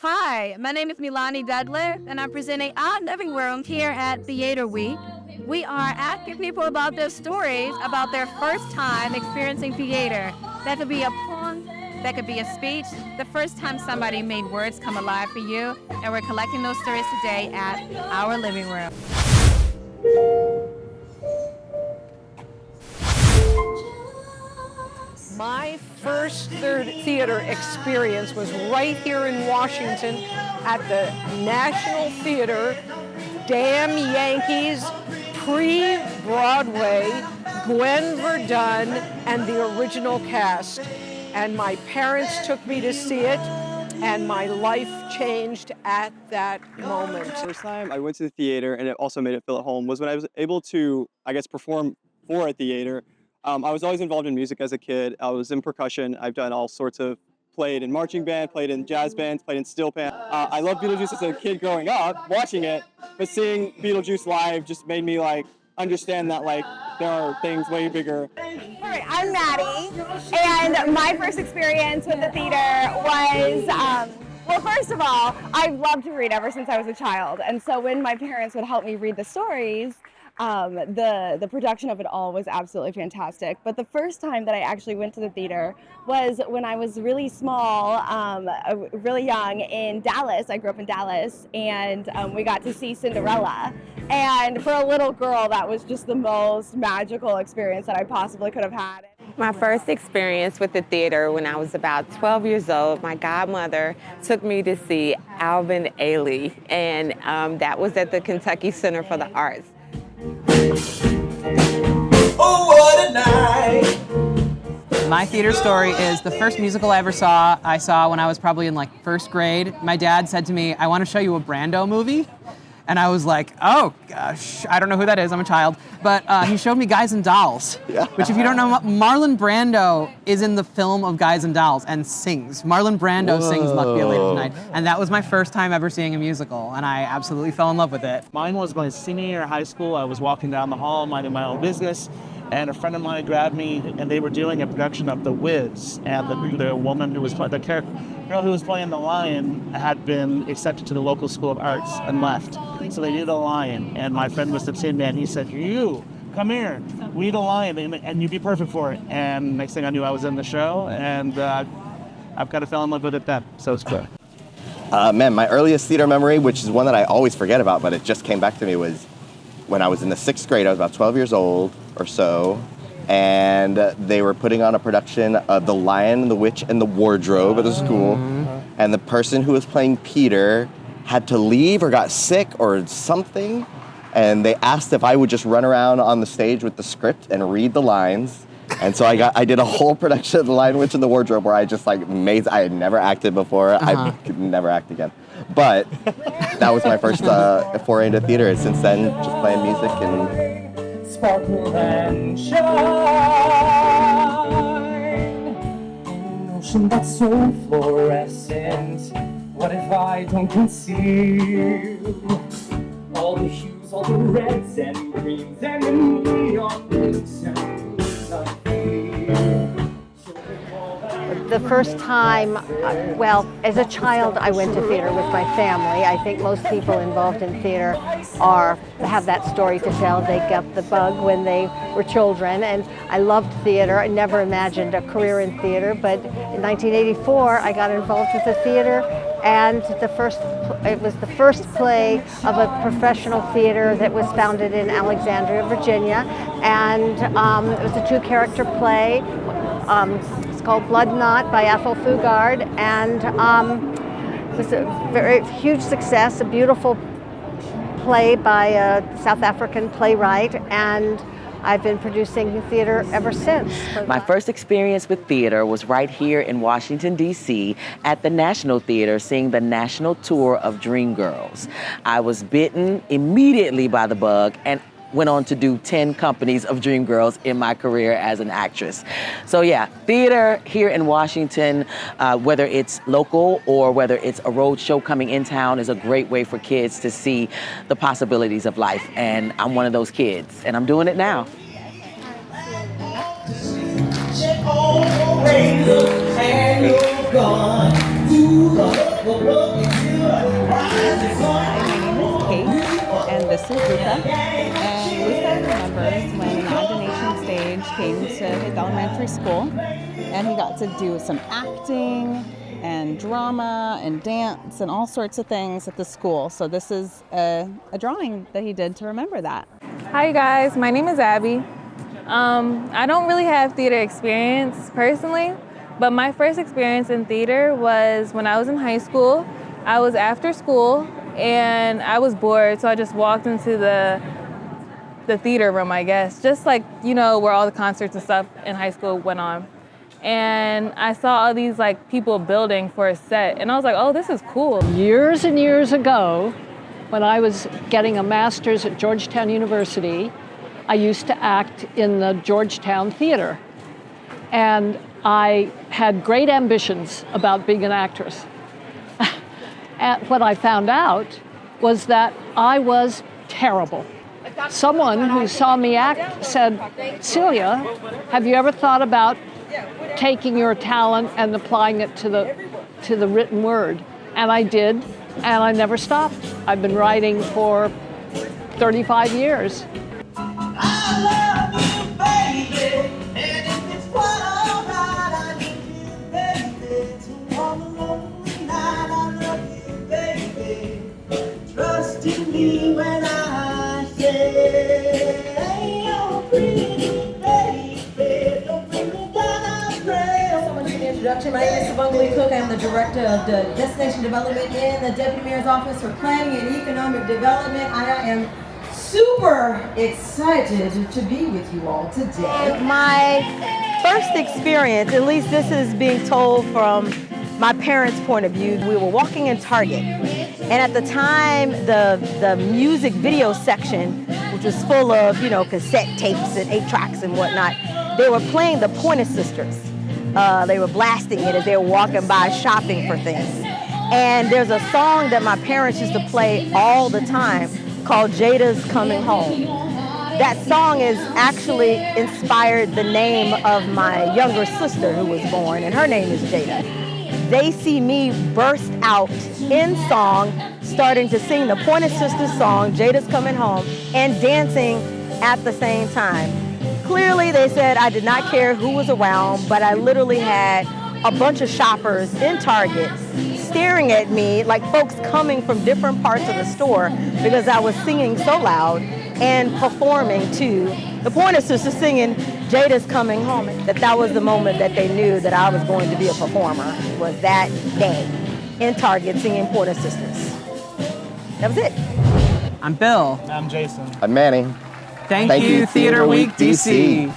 Hi, my name is Mēlani N, and I'm presenting Our Living Room here at Theater Week. We are asking people about their stories, about their first time experiencing theater. That could be a poem, that could be a speech, the first time somebody made words come alive for you, and we're collecting those stories today at Our Living Room. My first theater experience was right here in Washington at the National Theater. Damn Yankees, pre-Broadway, Gwen Verdon, and the original cast. And my parents took me to see it, and my life changed at that moment. The first time I went to the theater, and it also made it feel at home, was when I was able to, perform for a theater. I was always involved in music as a kid. I was in percussion. I've done all sorts of, played in marching band, played in jazz bands, played in steel band. I loved Beetlejuice as a kid growing up, watching it, but seeing Beetlejuice live just made me understand that there are things way bigger. All right, I'm Maddie, and my first experience with the theater was, well, first of all, I've loved to read ever since I was a child, and so when my parents would help me read the stories, the production of it all was absolutely fantastic. But the first time that I actually went to the theater was when I was really small, really young in Dallas. I grew up in Dallas, and we got to see Cinderella. And for a little girl, that was just the most magical experience that I possibly could have had. My first experience with the theater when I was about 12 years old, my godmother took me to see Alvin Ailey, and that was at the Kentucky Center for the Arts. Oh, what a night! My theater story is the first musical I saw when I was probably in first grade. My dad said to me, "I want to show you a Brando movie." And I was like, oh gosh, I don't know who that is, I'm a child. But he showed me Guys and Dolls, which if you don't know, Marlon Brando is in the film of Guys and Dolls and sings. Marlon Brando sings Luck Be a Lady Tonight. And that was my first time ever seeing a musical, and I absolutely fell in love with it. Mine was my senior year of high school. I was walking down the hall minding my own business, and a friend of mine grabbed me, and they were doing a production of The Wiz, and the woman who was the girl who was playing the lion had been accepted to the local school of arts and left. So they needed a lion, and my friend was the tin man. He said, "You, come here. We need a lion, and you'd be perfect for it." And next thing I knew, I was in the show, and I've kind of fell in love with it then. So it's good. Man, my earliest theater memory, which is one that I always forget about, but it just came back to me, was when I was in the 6th grade. I was about 12 years old or so, and they were putting on a production of The Lion, the Witch, and the Wardrobe at the school, and the person who was playing Peter had to leave or got sick or something, and they asked if I would just run around on the stage with the script and read the lines. And so I did a whole production of The Lion, Witch, and the Wardrobe where I just made, I had never acted before. I could never act again. But that was my first foray into theater. And since then, just playing music and... Sparkle and shine in an ocean that's so fluorescent. What if I don't conceal all the hues, all the reds and greens and the neon blues and blues I feel? The first time, well, as a child, I went to theater with my family. I think most people involved in theater have that story to tell. They got the bug when they were children, and I loved theater. I never imagined a career in theater, but in 1984, I got involved with the theater, and it was the first play of a professional theater that was founded in Alexandria, Virginia, and it was a 2-character play. It's called Blood Knot by Ethel Fugard, and it was a very huge success, a beautiful play by a South African playwright, and I've been producing theater ever since. My first experience with theater was right here in Washington, D.C. at the National Theater, seeing the national tour of Dreamgirls. I was bitten immediately by the bug and went on to do 10 companies of Dreamgirls in my career as an actress. So yeah, theater here in Washington, whether it's local or whether it's a road show coming in town, is a great way for kids to see the possibilities of life. And I'm one of those kids, and I'm doing it now. And you're gone. This is Luca, and Luca remembers when Imagination Stage came to his elementary school, and he got to do some acting and drama and dance and all sorts of things at the school. So this is a drawing that he did to remember that. Hi guys, my name is Abby. I don't really have theater experience personally, but my first experience in theater was when I was in high school. I was after school and I was bored, so I just walked into the theater room, I guess, just like, you know, where all the concerts and stuff in high school went on. And I saw all these like people building for a set, and I was like, oh, this is cool. Years and years ago, when I was getting a master's at Georgetown University, I used to act in the Georgetown Theater. And I had great ambitions about being an actress. And what I found out was that I was terrible. Someone who saw me act said, Celia, have you ever thought about taking your talent and applying it to the written word? And I did, and I never stopped. I've been writing for 35 years. When I say, oh, pretty baby, don't bring me down, I pray. So much for the introduction. My name is Savangli Cook. I am the Director of the Destination Development in the Deputy Mayor's Office for Planning and Economic Development. I am super excited to be with you all today. My first experience, at least this is being told from my parents' point of view, we were walking in Target. And at the time, the music video section, which was full of, you know, cassette tapes and 8-tracks and whatnot, they were playing the Pointer Sisters. They were blasting it as they were walking by shopping for things. And there's a song that my parents used to play all the time called Jada's Coming Home. That song is actually inspired the name of my younger sister who was born, and her name is Jada. They see me burst out in song, starting to sing the Pointer Sisters song, Jada's Coming Home, and dancing at the same time. Clearly, they said I did not care who was around, but I literally had a bunch of shoppers in Target staring at me like folks coming from different parts of the store because I was singing so loud and performing to the Pointer Sisters singing Jada's Coming Home. That was the moment that they knew that I was going to be a performer, was that day in Target singing Pointer Sisters. That was it. I'm Bill. I'm Jason. I'm Manny. Thank you, Theater Week DC.